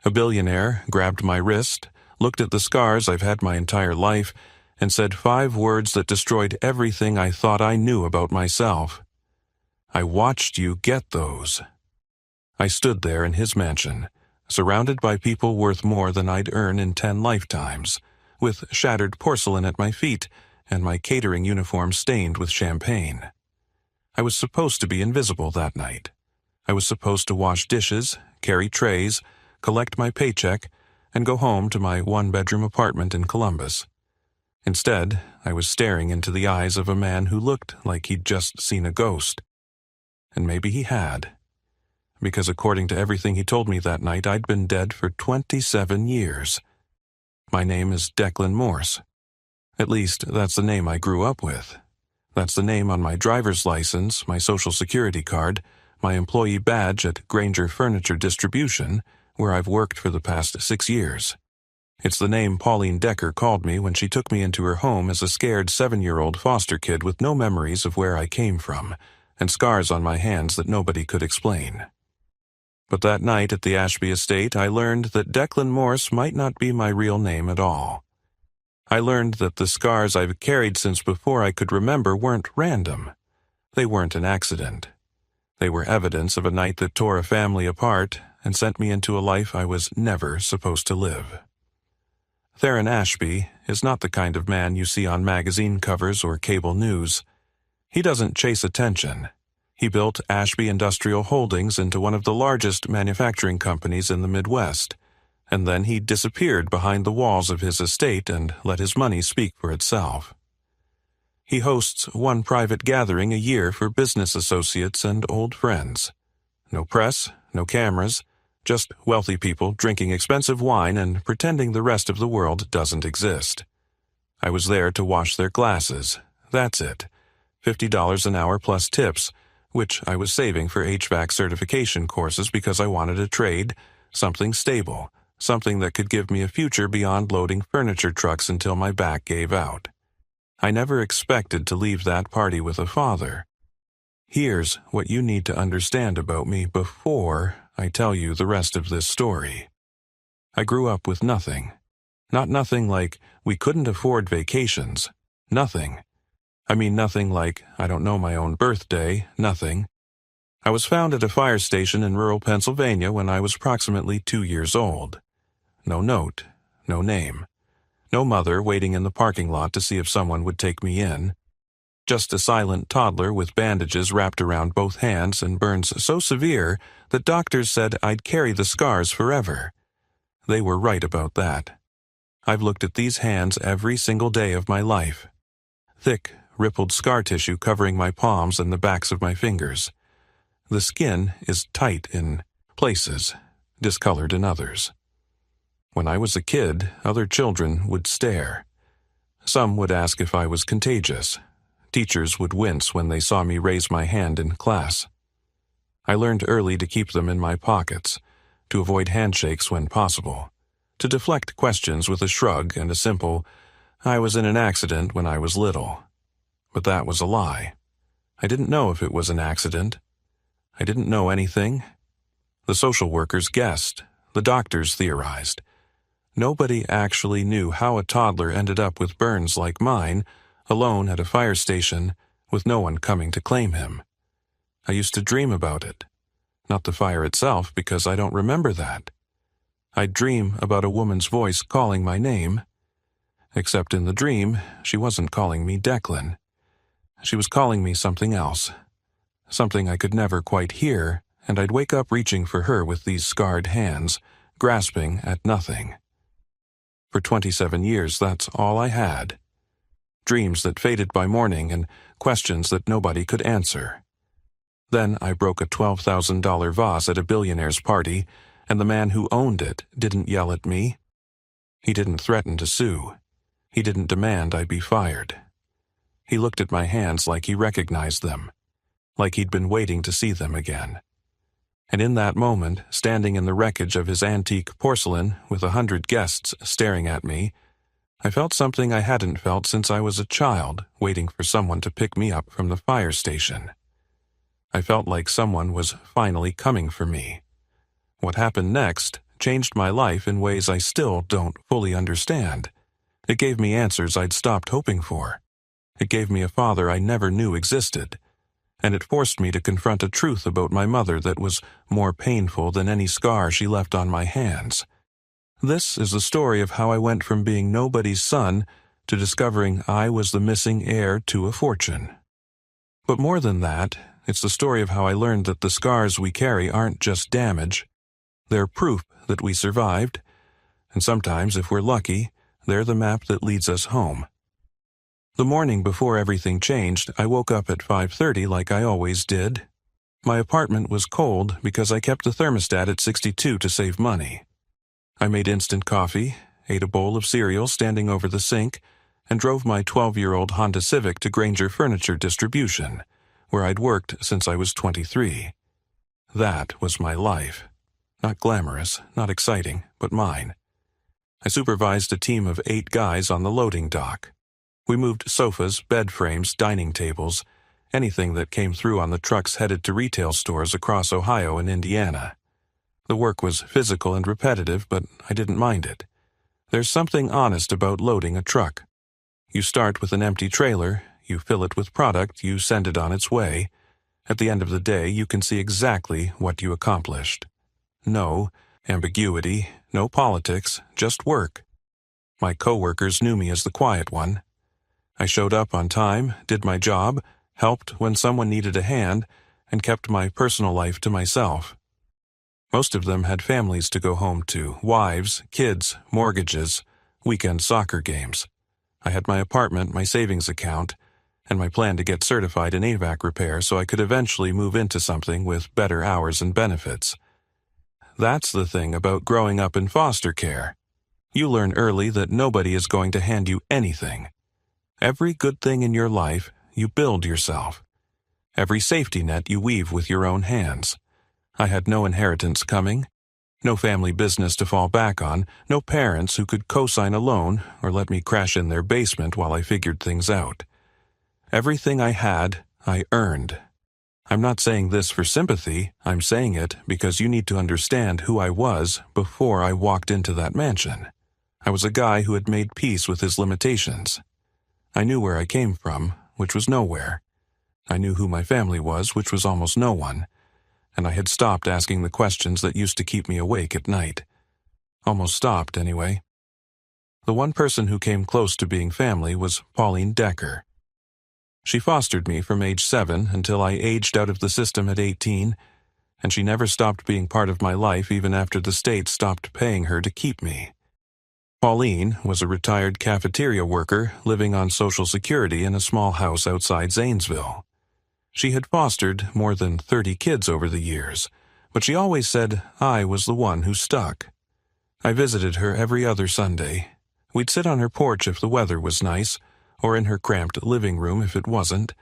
A billionaire grabbed my wrist, looked at the scars I've had my entire life, and said 5 words that destroyed everything I thought I knew about myself. I watched you get those. I stood there in his mansion, surrounded by people worth more than I'd earn in 10 lifetimes, with shattered porcelain at my feet and my catering uniform stained with champagne. I was supposed to be invisible that night. I was supposed to wash dishes, carry trays, collect my paycheck, and go home to my 1-bedroom apartment in Columbus. Instead, I was staring into the eyes of a man who looked like he'd just seen a ghost. And maybe he had. Because according to everything he told me that night, I'd been dead for 27 years. My name is Declan Morse. At least, that's the name I grew up with. That's the name on my driver's license, my social security card, my employee badge at Granger Furniture Distribution, where I've worked for the past 6 years. It's the name Pauline Decker called me when she took me into her home as a scared 7-year-old foster kid with no memories of where I came from, and scars on my hands that nobody could explain. But that night at the Ashby estate, I learned that Declan Morse might not be my real name at all. I learned that the scars I've carried since before I could remember weren't random. They weren't an accident. They were evidence of a night that tore a family apart and sent me into a life I was never supposed to live. Theron Ashby is not the kind of man you see on magazine covers or cable news. He doesn't chase attention. He built Ashby Industrial Holdings into one of the largest manufacturing companies in the Midwest, and then he disappeared behind the walls of his estate and let his money speak for itself. He hosts one private gathering a year for business associates and old friends. No press, no cameras, just wealthy people drinking expensive wine and pretending the rest of the world doesn't exist. I was there to wash their glasses. That's it. $50 an hour plus tips, which I was saving for HVAC certification courses because I wanted a trade, something stable, something that could give me a future beyond loading furniture trucks until my back gave out. I never expected to leave that party with a father. Here's what you need to understand about me before I tell you the rest of this story. I grew up with nothing. Not nothing like we couldn't afford vacations. Nothing. I mean nothing like I don't know my own birthday, nothing. I was found at a fire station in rural Pennsylvania when I was approximately 2 years old. No note, no name. No mother waiting in the parking lot to see if someone would take me in. Just a silent toddler with bandages wrapped around both hands and burns so severe that doctors said I'd carry the scars forever. They were right about that. I've looked at these hands every single day of my life. Thick, rippled scar tissue covering my palms and the backs of my fingers. The skin is tight in places, discolored in others. When I was a kid, other children would stare. Some would ask if I was contagious. Teachers would wince when they saw me raise my hand in class. I learned early to keep them in my pockets, to avoid handshakes when possible, to deflect questions with a shrug and a simple, "I was in an accident when I was little." But that was a lie. I didn't know if it was an accident. I didn't know anything. The social workers guessed. The doctors theorized. Nobody actually knew how a toddler ended up with burns like mine, alone at a fire station, with no one coming to claim him. I used to dream about it. Not the fire itself, because I don't remember that. I'd dream about a woman's voice calling my name. Except in the dream, she wasn't calling me Declan. She was calling me something else. Something I could never quite hear, and I'd wake up reaching for her with these scarred hands, grasping at nothing. For 27 years, that's all I had. Dreams that faded by morning and questions that nobody could answer. Then I broke a $12,000 vase at a billionaire's party, and the man who owned it didn't yell at me. He didn't threaten to sue. He didn't demand I be fired. He looked at my hands like he recognized them, like he'd been waiting to see them again. And in that moment, standing in the wreckage of his antique porcelain with 100 guests staring at me, I felt something I hadn't felt since I was a child, waiting for someone to pick me up from the fire station. I felt like someone was finally coming for me. What happened next changed my life in ways I still don't fully understand. It gave me answers I'd stopped hoping for. It gave me a father I never knew existed. And it forced me to confront a truth about my mother that was more painful than any scar she left on my hands. This is the story of how I went from being nobody's son to discovering I was the missing heir to a fortune. But more than that, it's the story of how I learned that the scars we carry aren't just damage. They're proof that we survived, and sometimes, if we're lucky, they're the map that leads us home. The morning before everything changed, I woke up at 5:30 like I always did. My apartment was cold because I kept the thermostat at 62 to save money. I made instant coffee, ate a bowl of cereal standing over the sink, and drove my 12-year-old Honda Civic to Granger Furniture Distribution, where I'd worked since I was 23. That was my life. Not glamorous, not exciting, but mine. I supervised a team of 8 guys on the loading dock. We moved sofas, bed frames, dining tables, anything that came through on the trucks headed to retail stores across Ohio and Indiana. The work was physical and repetitive, but I didn't mind it. There's something honest about loading a truck. You start with an empty trailer, you fill it with product, you send it on its way. At the end of the day, you can see exactly what you accomplished. No ambiguity, no politics, just work. My coworkers knew me as the quiet one. I showed up on time, did my job, helped when someone needed a hand, and kept my personal life to myself. Most of them had families to go home to, wives, kids, mortgages, weekend soccer games. I had my apartment, my savings account, and my plan to get certified in HVAC repair so I could eventually move into something with better hours and benefits. That's the thing about growing up in foster care. You learn early that nobody is going to hand you anything. Every good thing in your life, you build yourself. Every safety net you weave with your own hands. I had no inheritance coming, no family business to fall back on, no parents who could co-sign a loan or let me crash in their basement while I figured things out. Everything I had, I earned. I'm not saying this for sympathy, I'm saying it because you need to understand who I was before I walked into that mansion. I was a guy who had made peace with his limitations. I knew where I came from, which was nowhere. I knew who my family was, which was almost no one. And I had stopped asking the questions that used to keep me awake at night. Almost stopped, anyway. The one person who came close to being family was Pauline Decker. She fostered me from age 7 until I aged out of the system at 18, and she never stopped being part of my life even after the state stopped paying her to keep me. Pauline was a retired cafeteria worker living on Social Security in a small house outside Zanesville. She had fostered more than 30 kids over the years, but she always said I was the one who stuck. I visited her every other Sunday. We'd sit on her porch if the weather was nice, or in her cramped living room if it wasn't,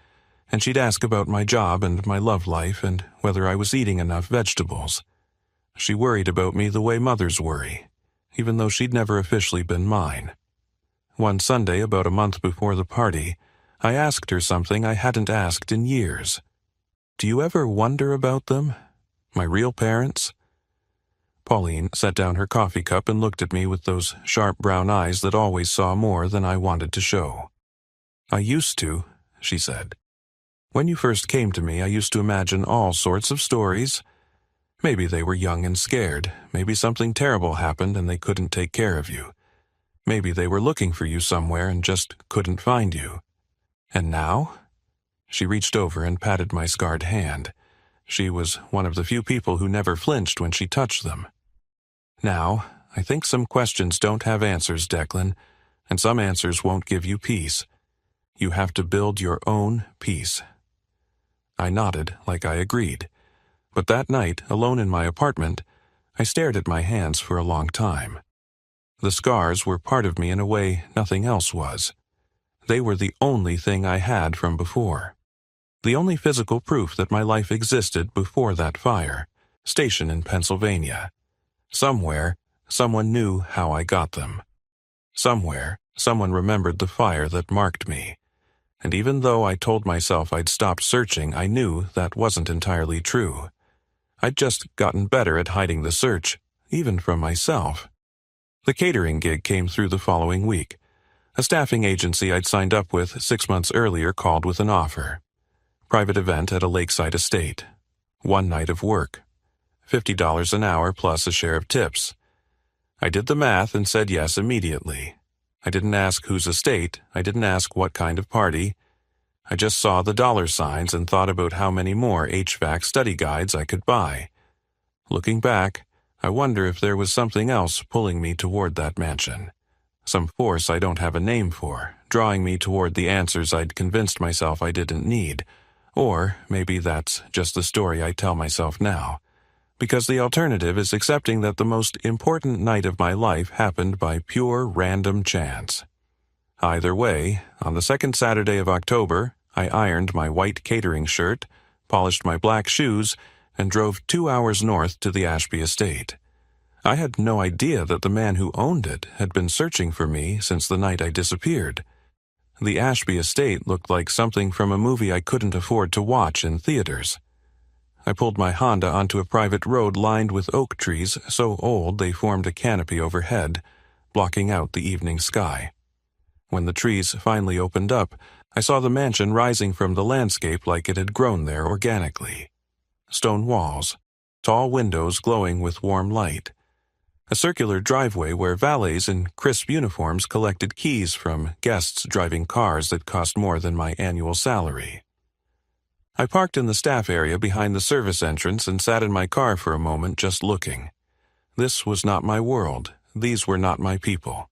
and she'd ask about my job and my love life and whether I was eating enough vegetables. She worried about me the way mothers worry, even though she'd never officially been mine. One Sunday, about a month before the party, I asked her something I hadn't asked in years. Do you ever wonder about them? My real parents? Pauline set down her coffee cup and looked at me with those sharp brown eyes that always saw more than I wanted to show. I used to, she said. When you first came to me, I used to imagine all sorts of stories. Maybe they were young and scared. Maybe something terrible happened and they couldn't take care of you. Maybe they were looking for you somewhere and just couldn't find you. And now? She reached over and patted my scarred hand. She was one of the few people who never flinched when she touched them. Now, I think some questions don't have answers, Declan, and some answers won't give you peace. You have to build your own peace. I nodded like I agreed. But that night, alone in my apartment, I stared at my hands for a long time. The scars were part of me in a way nothing else was. They were the only thing I had from before. The only physical proof that my life existed before that fire, stationed in Pennsylvania. Somewhere, someone knew how I got them. Somewhere, someone remembered the fire that marked me. And even though I told myself I'd stopped searching, I knew that wasn't entirely true. I'd just gotten better at hiding the search, even from myself. The catering gig came through the following week. A staffing agency I'd signed up with 6 months earlier called with an offer. Private event at a lakeside estate. 1 night of work. $50 an hour plus a share of tips. I did the math and said yes immediately. I didn't ask whose estate, I didn't ask what kind of party. I just saw the dollar signs and thought about how many more HVAC study guides I could buy. Looking back, I wonder if there was something else pulling me toward that mansion. Some force I don't have a name for, drawing me toward the answers I'd convinced myself I didn't need. Or maybe that's just the story I tell myself now. Because the alternative is accepting that the most important night of my life happened by pure random chance. Either way, on the second Saturday of October, I ironed my white catering shirt, polished my black shoes, and drove 2 hours north to the Ashby estate. I had no idea that the man who owned it had been searching for me since the night I disappeared. The Ashby estate looked like something from a movie I couldn't afford to watch in theaters. I pulled my Honda onto a private road lined with oak trees so old they formed a canopy overhead, blocking out the evening sky. When the trees finally opened up, I saw the mansion rising from the landscape like it had grown there organically. Stone walls, tall windows glowing with warm light. A circular driveway where valets in crisp uniforms collected keys from guests driving cars that cost more than my annual salary. I parked in the staff area behind the service entrance and sat in my car for a moment just looking. This was not my world. These were not my people.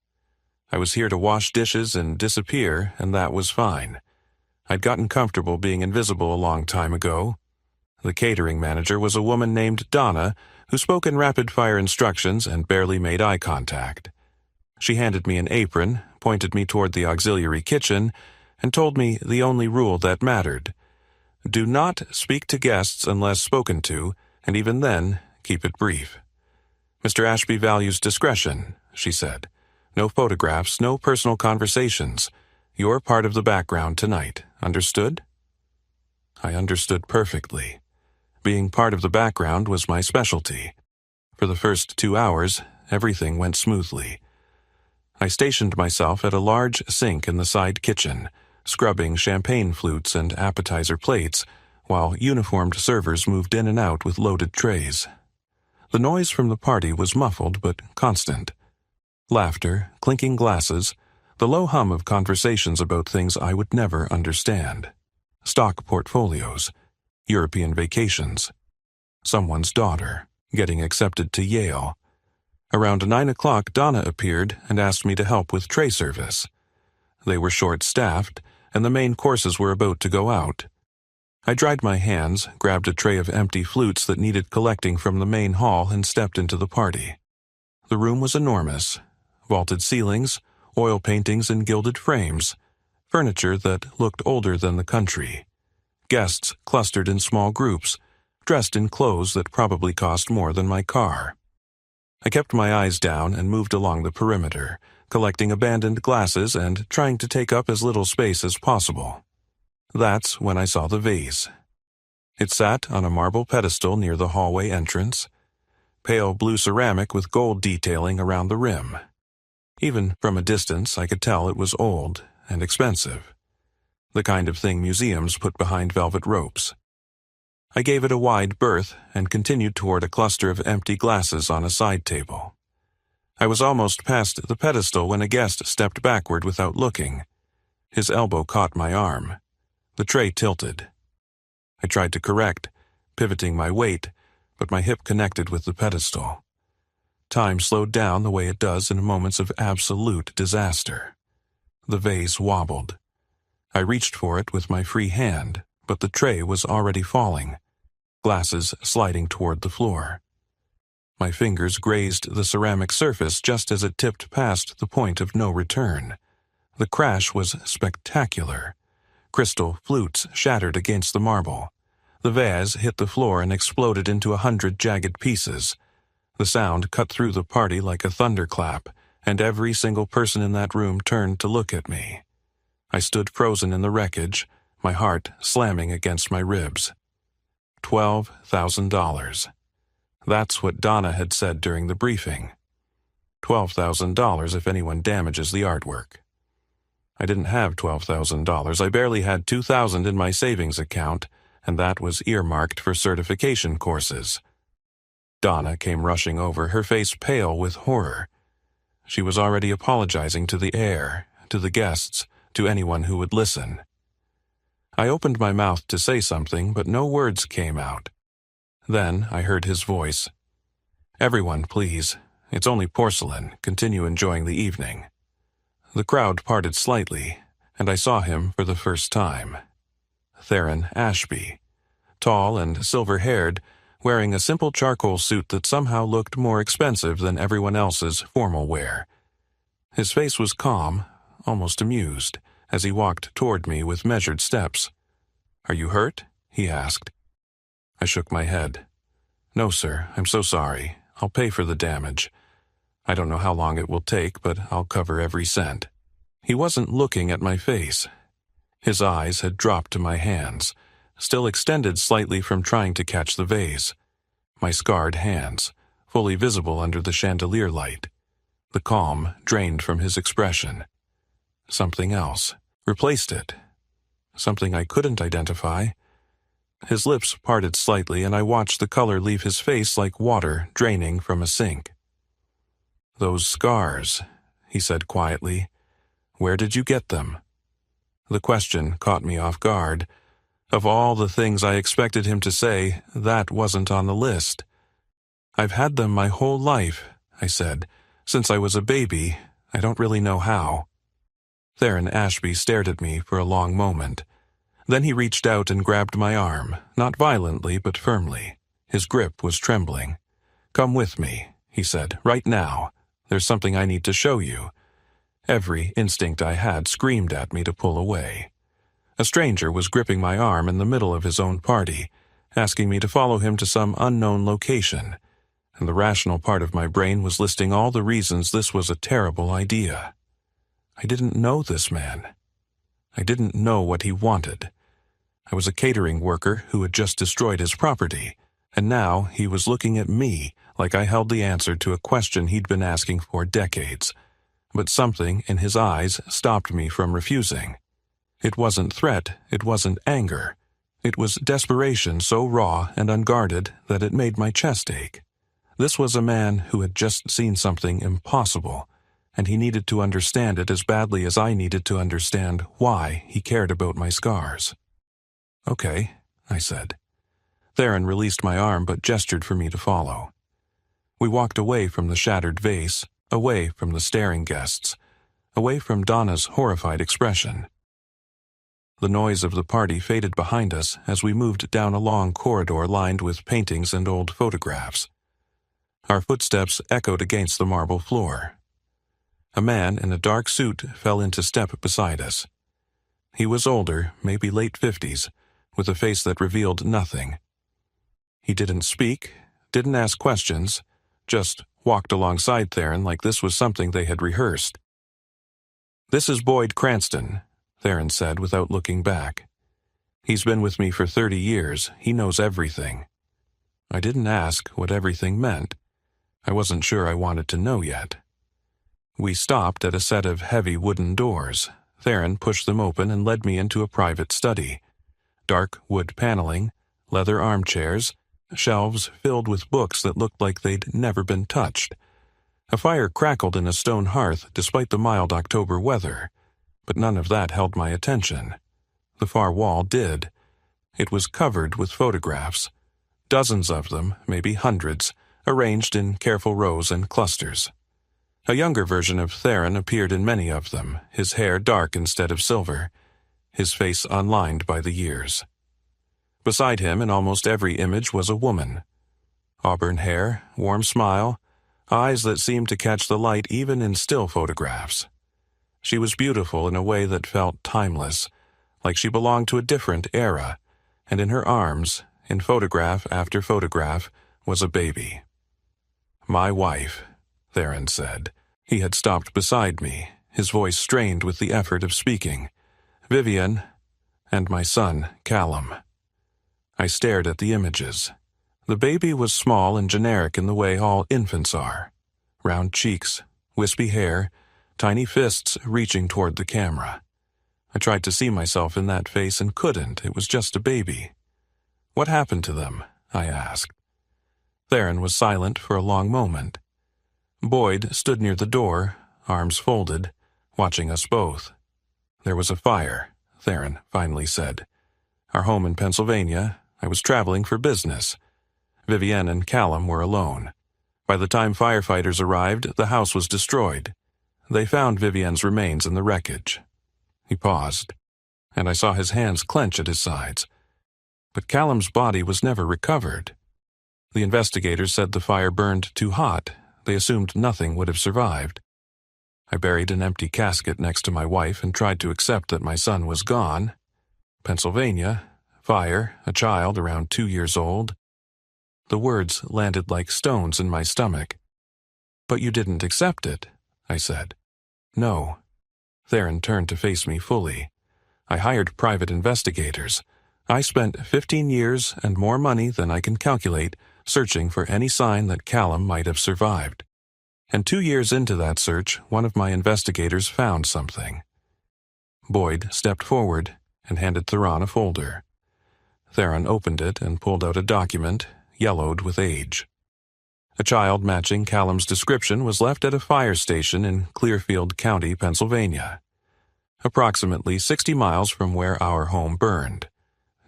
I was here to wash dishes and disappear, and that was fine. I'd gotten comfortable being invisible a long time ago. The catering manager was a woman named Donna, who spoke in rapid-fire instructions and barely made eye contact. She handed me an apron, pointed me toward the auxiliary kitchen, and told me the only rule that mattered. Do not speak to guests unless spoken to, and even then, keep it brief. Mr. Ashby values discretion, she said. No photographs, no personal conversations. You're part of the background tonight. Understood? I understood perfectly. Being part of the background was my specialty. For the first 2 hours, everything went smoothly. I stationed myself at a large sink in the side kitchen, scrubbing champagne flutes and appetizer plates, while uniformed servers moved in and out with loaded trays. The noise from the party was muffled but constant. Laughter, clinking glasses, the low hum of conversations about things I would never understand. Stock portfolios, European vacations, someone's daughter, getting accepted to Yale. Around 9 o'clock, Donna appeared and asked me to help with tray service. They were short-staffed, and the main courses were about to go out. I dried my hands, grabbed a tray of empty flutes that needed collecting from the main hall, and stepped into the party. The room was enormous. Vaulted ceilings, oil paintings in gilded frames, furniture that looked older than the country. Guests clustered in small groups, dressed in clothes that probably cost more than my car. I kept my eyes down and moved along the perimeter, collecting abandoned glasses and trying to take up as little space as possible. That's when I saw the vase. It sat on a marble pedestal near the hallway entrance, pale blue ceramic with gold detailing around the rim. Even from a distance, I could tell it was old and expensive, the kind of thing museums put behind velvet ropes. I gave it a wide berth and continued toward a cluster of empty glasses on a side table. I was almost past the pedestal when a guest stepped backward without looking. His elbow caught my arm. The tray tilted. I tried to correct, pivoting my weight, but my hip connected with the pedestal. Time slowed down the way it does in moments of absolute disaster. The vase wobbled. I reached for it with my free hand, but the tray was already falling, glasses sliding toward the floor. My fingers grazed the ceramic surface just as it tipped past the point of no return. The crash was spectacular. Crystal flutes shattered against the marble. The vase hit the floor and exploded into 100 jagged pieces. The sound cut through the party like a thunderclap, and every single person in that room turned to look at me. I stood frozen in the wreckage, my heart slamming against my ribs. $12,000. That's what Donna had said during the briefing. $12,000 if anyone damages the artwork. I didn't have $12,000. I barely had $2,000 in my savings account, and that was earmarked for certification courses. Donna came rushing over, her face pale with horror. She was already apologizing to the heir, to the guests, to anyone who would listen. I opened my mouth to say something, but no words came out. Then I heard his voice. "Everyone, please. It's only porcelain. Continue enjoying the evening." The crowd parted slightly, and I saw him for the first time. Theron Ashby, tall and silver-haired, wearing a simple charcoal suit that somehow looked more expensive than everyone else's formal wear. His face was calm, almost amused, as he walked toward me with measured steps. "Are you hurt?" he asked. I shook my head. "No, sir, I'm so sorry. I'll pay for the damage. I don't know how long it will take, but I'll cover every cent." He wasn't looking at my face. His eyes had dropped to my hands, still extended slightly from trying to catch the vase. My scarred hands, fully visible under the chandelier light. The calm drained from his expression. Something else replaced it. Something I couldn't identify. His lips parted slightly, and I watched the color leave his face like water draining from a sink. "Those scars," he said quietly. "Where did you get them?" The question caught me off guard. Of all the things I expected him to say, that wasn't on the list. "I've had them my whole life," I said. "Since I was a baby. I don't really know how." Theron Ashby stared at me for a long moment. Then he reached out and grabbed my arm, not violently but firmly. His grip was trembling. "Come with me," he said, "right now. There's something I need to show you." Every instinct I had screamed at me to pull away. A stranger was gripping my arm in the middle of his own party, asking me to follow him to some unknown location, and the rational part of my brain was listing all the reasons this was a terrible idea. I didn't know this man. I didn't know what he wanted. I was a catering worker who had just destroyed his property, and now he was looking at me like I held the answer to a question he'd been asking for decades. But something in his eyes stopped me from refusing. It wasn't threat, it wasn't anger. It was desperation so raw and unguarded that it made my chest ache. This was a man who had just seen something impossible, and he needed to understand it as badly as I needed to understand why he cared about my scars. "Okay," I said. Theron released my arm but gestured for me to follow. We walked away from the shattered vase, away from the staring guests, away from Donna's horrified expression. The noise of the party faded behind us as we moved down a long corridor lined with paintings and old photographs. Our footsteps echoed against the marble floor. A man in a dark suit fell into step beside us. He was older, maybe late 50s, with a face that revealed nothing. He didn't speak, didn't ask questions, just walked alongside Theron like this was something they had rehearsed. "This is Boyd Cranston," Theron said without looking back. "He's been with me for 30 years. He knows everything." I didn't ask what everything meant. I wasn't sure I wanted to know yet. We stopped at a set of heavy wooden doors. Theron pushed them open and led me into a private study. Dark wood paneling, leather armchairs, shelves filled with books that looked like they'd never been touched. A fire crackled in a stone hearth despite the mild October weather, but none of that held my attention. The far wall did. It was covered with photographs. Dozens of them, maybe hundreds, arranged in careful rows and clusters. A younger version of Theron appeared in many of them, his hair dark instead of silver, his face unlined by the years. Beside him in almost every image was a woman. Auburn hair, warm smile, eyes that seemed to catch the light even in still photographs. She was beautiful in a way that felt timeless, like she belonged to a different era, and in her arms, in photograph after photograph, was a baby. "My wife," Theron said. He had stopped beside me, his voice strained with the effort of speaking. "Vivian, and my son, Callum." I stared at the images. The baby was small and generic in the way all infants are. Round cheeks, wispy hair, tiny fists reaching toward the camera. I tried to see myself in that face and couldn't. It was just a baby. "What happened to them?" I asked. Theron was silent for a long moment. Boyd stood near the door, arms folded, watching us both. "There was a fire," Theron finally said. "Our home in Pennsylvania. I was traveling for business. Vivienne and Callum were alone. By the time firefighters arrived, the house was destroyed. They found Vivienne's remains in the wreckage." He paused, and I saw his hands clench at his sides. "But Callum's body was never recovered. The investigators said the fire burned too hot. They assumed nothing would have survived. I buried an empty casket next to my wife and tried to accept that my son was gone. Pennsylvania, fire, a child around 2 years old. The words landed like stones in my stomach. "But you didn't accept it," I said. "No." Theron turned to face me fully. "I hired private investigators. I spent 15 years and more money than I can calculate searching for any sign that Callum might have survived. And 2 years into that search, one of my investigators found something." Boyd stepped forward and handed Theron a folder. Theron opened it and pulled out a document, yellowed with age. A child matching Callum's description was left at a fire station in Clearfield County, Pennsylvania, approximately 60 miles from where our home burned.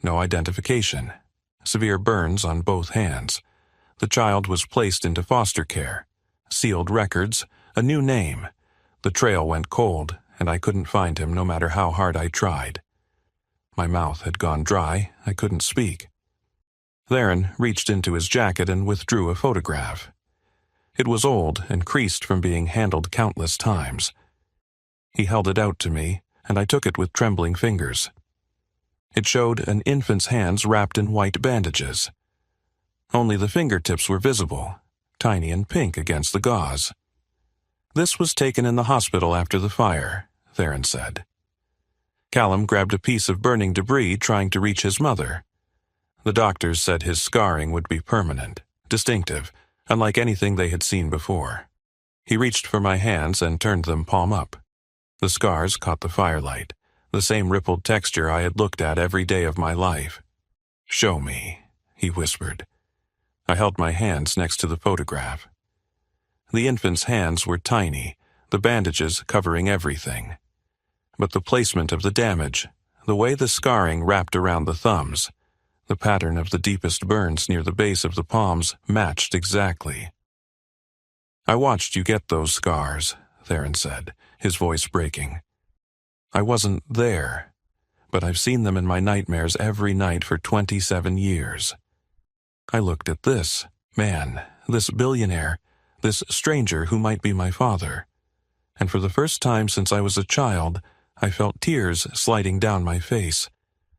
No identification. Severe burns on both hands. The child was placed into foster care. Sealed records, a new name. The trail went cold, and I couldn't find him no matter how hard I tried. My mouth had gone dry. I couldn't speak. Theron reached into his jacket and withdrew a photograph. It was old and creased from being handled countless times. He held it out to me, and I took it with trembling fingers. It showed an infant's hands wrapped in white bandages. Only the fingertips were visible, tiny and pink against the gauze. "This was taken in the hospital after the fire," Theron said. "Callum grabbed a piece of burning debris trying to reach his mother. The doctors said his scarring would be permanent, distinctive, unlike anything they had seen before. He reached for my hands and turned them palm up. The scars caught the firelight, the same rippled texture I had looked at every day of my life. "Show me," he whispered. I held my hands next to the photograph. The infant's hands were tiny, the bandages covering everything. But the placement of the damage, the way the scarring wrapped around the thumbs, the pattern of the deepest burns near the base of the palms matched exactly. "I watched you get those scars," Theron said, his voice breaking. "I wasn't there, but I've seen them in my nightmares every night for 27 years. I looked at this man, this billionaire, this stranger who might be my father, and for the first time since I was a child, I felt tears sliding down my face.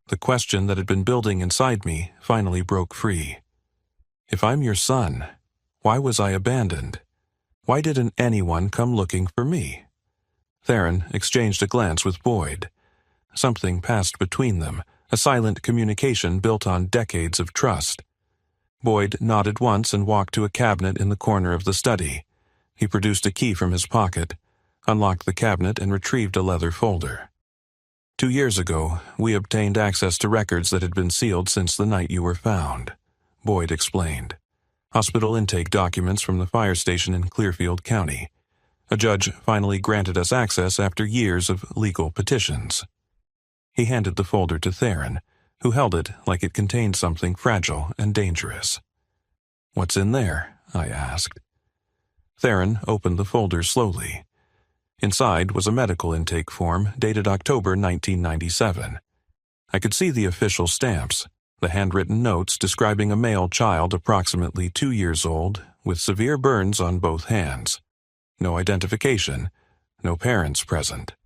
The question that had been building inside me finally broke free. If I'm your son, why was I abandoned? Why didn't anyone come looking for me?" Theron exchanged a glance with Boyd. Something passed between them, a silent communication built on decades of trust. Boyd nodded once and walked to a cabinet in the corner of the study. He produced a key from his pocket, unlocked the cabinet, and retrieved a leather folder. 2 years ago, we obtained access to records that had been sealed since the night you were found," Boyd explained. "Hospital intake documents from the fire station in Clearfield County. A judge finally granted us access after years of legal petitions." He handed the folder to Theron, who held it like it contained something fragile and dangerous. "What's in there?" I asked. Theron opened the folder slowly. Inside was a medical intake form dated October 1997. I could see the official stamps, the handwritten notes describing a male child approximately 2 years old with severe burns on both hands. No identification, no parents present.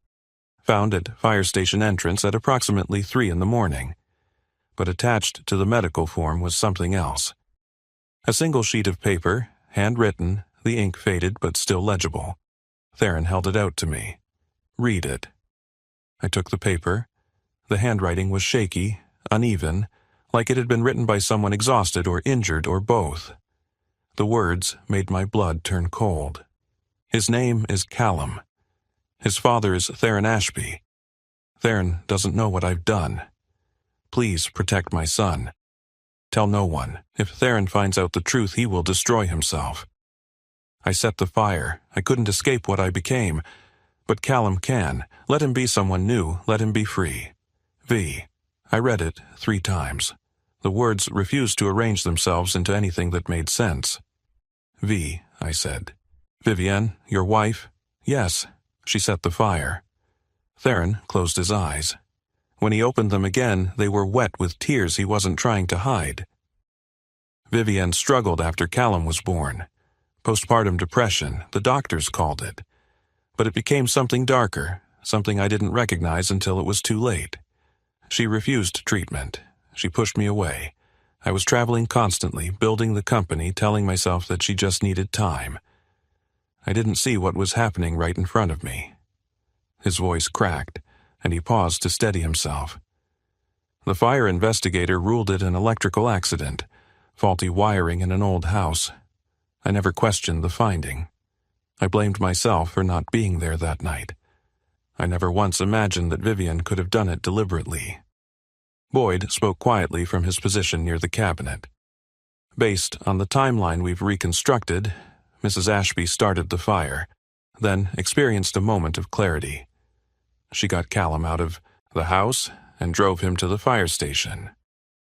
Found at fire station entrance at approximately 3 in the morning. But attached to the medical form was something else. A single sheet of paper, handwritten, the ink faded but still legible. Theron held it out to me. "Read it." I took the paper. The handwriting was shaky, uneven, like it had been written by someone exhausted or injured or both. The words made my blood turn cold. His name is Callum. His father is Theron Ashby. Theron doesn't know what I've done. Please protect my son. Tell no one. If Theron finds out the truth, he will destroy himself. I set the fire. I couldn't escape what I became. But Callum can. Let him be someone new. Let him be free. V. I read it 3 times. The words refused to arrange themselves into anything that made sense. V, I said. Vivienne, your wife? Yes. She set the fire. Theron closed his eyes. When he opened them again, they were wet with tears he wasn't trying to hide. Vivienne struggled after Callum was born. Postpartum depression, the doctors called it. But it became something darker, something I didn't recognize until it was too late. She refused treatment. She pushed me away. I was traveling constantly, building the company, telling myself that she just needed time. I didn't see what was happening right in front of me. His voice cracked, and he paused to steady himself. The fire investigator ruled it an electrical accident, faulty wiring in an old house. I never questioned the finding. I blamed myself for not being there that night. I never once imagined that Vivienne could have done it deliberately. Boyd spoke quietly from his position near the cabinet. Based on the timeline we've reconstructed, Mrs. Ashby started the fire, then experienced a moment of clarity. She got Callum out of the house and drove him to the fire station.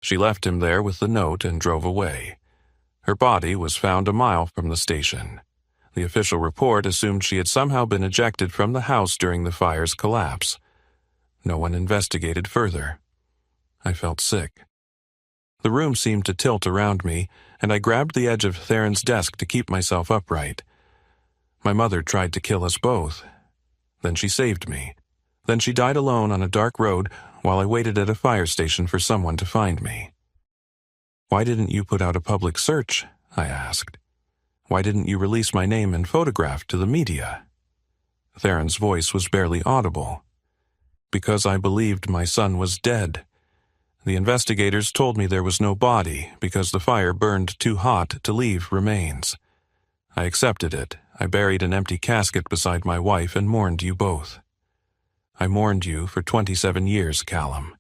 She left him there with the note and drove away. Her body was found a mile from the station. The official report assumed she had somehow been ejected from the house during the fire's collapse. No one investigated further. I felt sick. The room seemed to tilt around me, and I grabbed the edge of Theron's desk to keep myself upright. My mother tried to kill us both. Then she saved me. Then she died alone on a dark road while I waited at a fire station for someone to find me. Why didn't you put out a public search? I asked. Why didn't you release my name and photograph to the media? Theron's voice was barely audible. Because I believed my son was dead. The investigators told me there was no body because the fire burned too hot to leave remains. I accepted it. I buried an empty casket beside my wife and mourned you both. I mourned you for 27 years, Callum.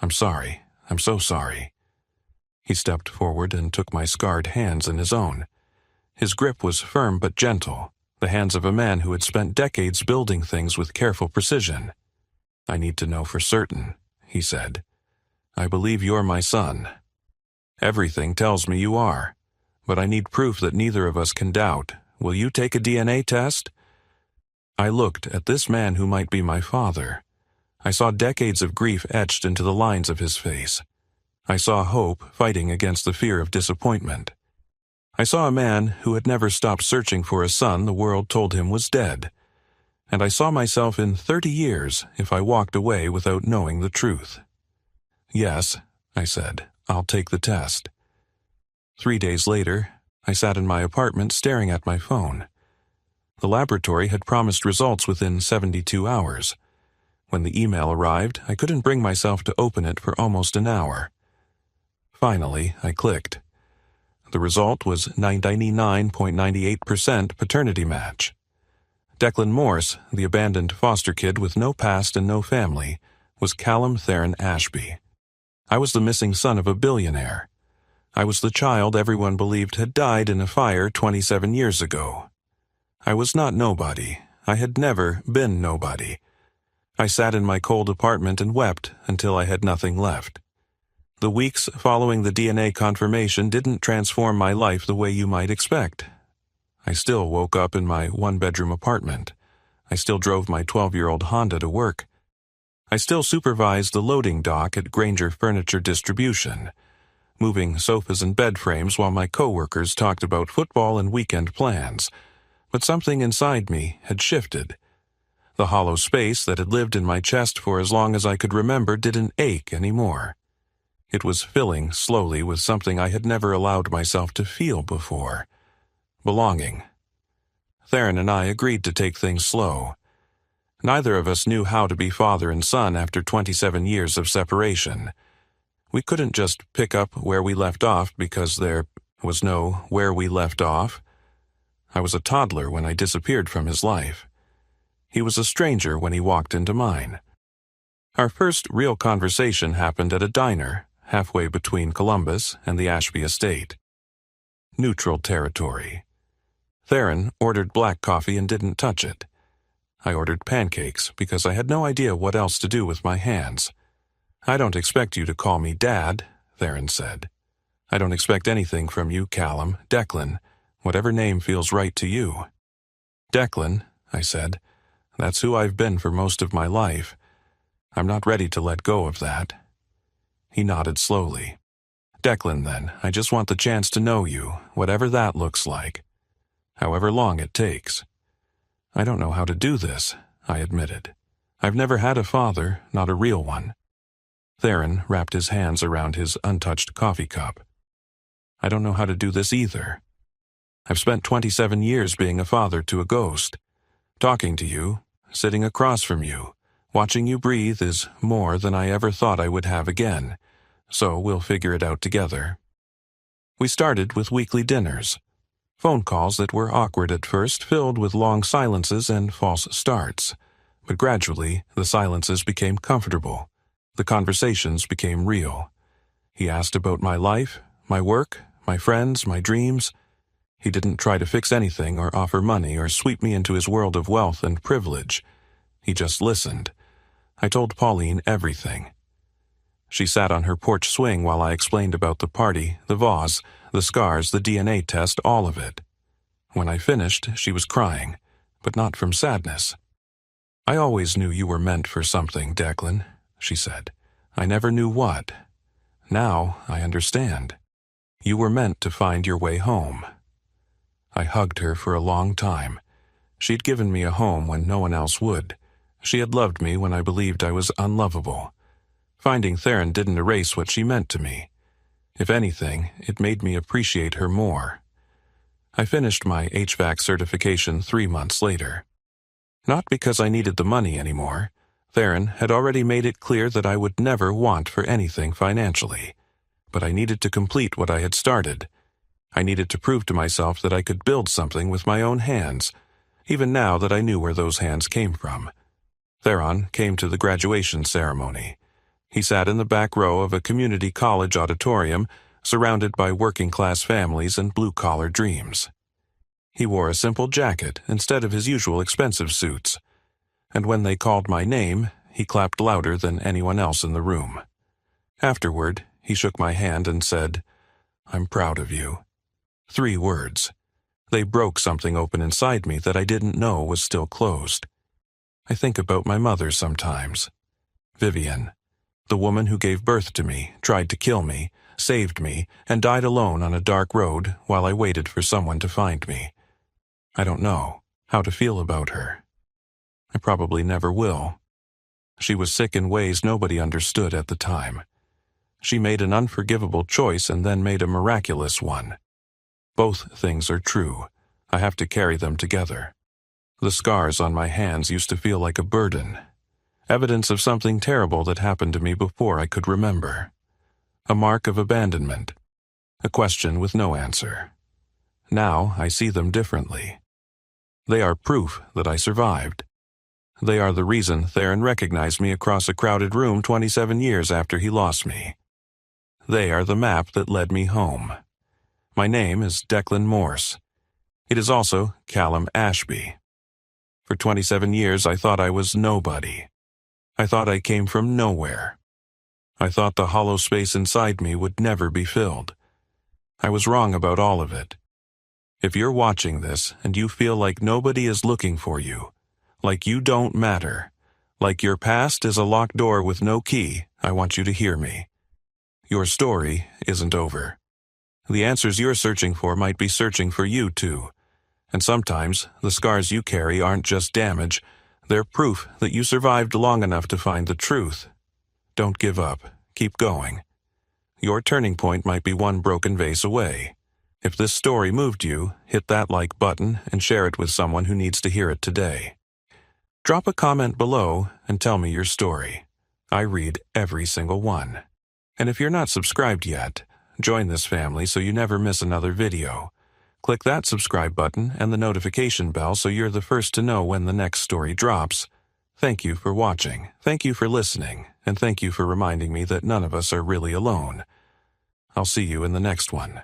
I'm sorry. I'm so sorry. He stepped forward and took my scarred hands in his own. His grip was firm but gentle, the hands of a man who had spent decades building things with careful precision. I need to know for certain, he said. I believe you're my son. Everything tells me you are, but I need proof that neither of us can doubt. Will you take a DNA test? I looked at this man who might be my father. I saw decades of grief etched into the lines of his face. I saw hope fighting against the fear of disappointment. I saw a man who had never stopped searching for a son the world told him was dead. And I saw myself in 30 years if I walked away without knowing the truth. Yes, I said, I'll take the test. 3 days later, I sat in my apartment staring at my phone. The laboratory had promised results within 72 hours. When the email arrived, I couldn't bring myself to open it for almost an hour. Finally, I clicked. The result was 99.98% paternity match. Declan Morse, the abandoned foster kid with no past and no family, was Callum Theron Ashby. I was the missing son of a billionaire. I was the child everyone believed had died in a fire 27 years ago. I was not nobody. I had never been nobody. I sat in my cold apartment and wept until I had nothing left. The weeks following the DNA confirmation didn't transform my life the way you might expect. I still woke up in my one-bedroom apartment. I still drove my 12-year-old Honda to work. I still supervised the loading dock at Granger Furniture Distribution, moving sofas and bed frames while my coworkers talked about football and weekend plans. But something inside me had shifted. The hollow space that had lived in my chest for as long as I could remember didn't ache anymore. It was filling slowly with something I had never allowed myself to feel before. Belonging. Theron and I agreed to take things slow. Neither of us knew how to be father and son after 27 years of separation. We couldn't just pick up where we left off because there was no where we left off. I was a toddler when I disappeared from his life. He was a stranger when he walked into mine. Our first real conversation happened at a diner, halfway between Columbus and the Ashby estate. Neutral territory. Theron ordered black coffee and didn't touch it. I ordered pancakes because I had no idea what else to do with my hands. "I don't expect you to call me Dad," Theron said. "I don't expect anything from you, Callum, Declan, whatever name feels right to you." "Declan," I said. "That's who I've been for most of my life. I'm not ready to let go of that." He nodded slowly. "Declan, then, I just want the chance to know you, whatever that looks like. However long it takes." "I don't know how to do this," I admitted. "I've never had a father, not a real one." Theron wrapped his hands around his untouched coffee cup. "I don't know how to do this either. I've spent 27 years being a father to a ghost. Talking to you, sitting across from you, watching you breathe is more than I ever thought I would have again, so we'll figure it out together." We started with weekly dinners. Phone calls that were awkward at first, filled with long silences and false starts. But gradually, the silences became comfortable. The conversations became real. He asked about my life, my work, my friends, my dreams. He didn't try to fix anything or offer money or sweep me into his world of wealth and privilege. He just listened. I told Pauline everything. She sat on her porch swing while I explained about the party, the vase, the scars, the DNA test, all of it. When I finished, she was crying, but not from sadness. "I always knew you were meant for something, Declan," she said. "I never knew what. Now I understand. You were meant to find your way home." I hugged her for a long time. She'd given me a home when no one else would. She had loved me when I believed I was unlovable. Finding Theron didn't erase what she meant to me. If anything, it made me appreciate her more. I finished my HVAC certification 3 months later. Not because I needed the money anymore. Theron had already made it clear that I would never want for anything financially. But I needed to complete what I had started. I needed to prove to myself that I could build something with my own hands, even now that I knew where those hands came from. Theron came to the graduation ceremony. He sat in the back row of a community college auditorium, surrounded by working-class families and blue-collar dreams. He wore a simple jacket instead of his usual expensive suits, and when they called my name, he clapped louder than anyone else in the room. Afterward, he shook my hand and said, "I'm proud of you." 3 words. They broke something open inside me that I didn't know was still closed. I think about my mother sometimes. Vivian, the woman who gave birth to me, tried to kill me, saved me, and died alone on a dark road while I waited for someone to find me. I don't know how to feel about her. I probably never will. She was sick in ways nobody understood at the time. She made an unforgivable choice and then made a miraculous one. Both things are true. I have to carry them together. The scars on my hands used to feel like a burden. Evidence of something terrible that happened to me before I could remember. A mark of abandonment. A question with no answer. Now I see them differently. They are proof that I survived. They are the reason Theron recognized me across a crowded room 27 years after he lost me. They are the map that led me home. My name is Declan Morse. It is also Callum Ashby. For 27 years I thought I was nobody. I thought I came from nowhere. I thought the hollow space inside me would never be filled. I was wrong about all of it. If you're watching this and you feel like nobody is looking for you, like you don't matter, like your past is a locked door with no key, I want you to hear me. Your story isn't over. The answers you're searching for might be searching for you too. And sometimes the scars you carry aren't just damage, they're proof that you survived long enough to find the truth. Don't give up. Keep going. Your turning point might be one broken vase away. If this story moved you, hit that like button and share it with someone who needs to hear it today. Drop a comment below and tell me your story. I read every single one. And if you're not subscribed yet, join this family so you never miss another video. Click that subscribe button and the notification bell so you're the first to know when the next story drops. Thank you for watching, thank you for listening, and thank you for reminding me that none of us are really alone. I'll see you in the next one.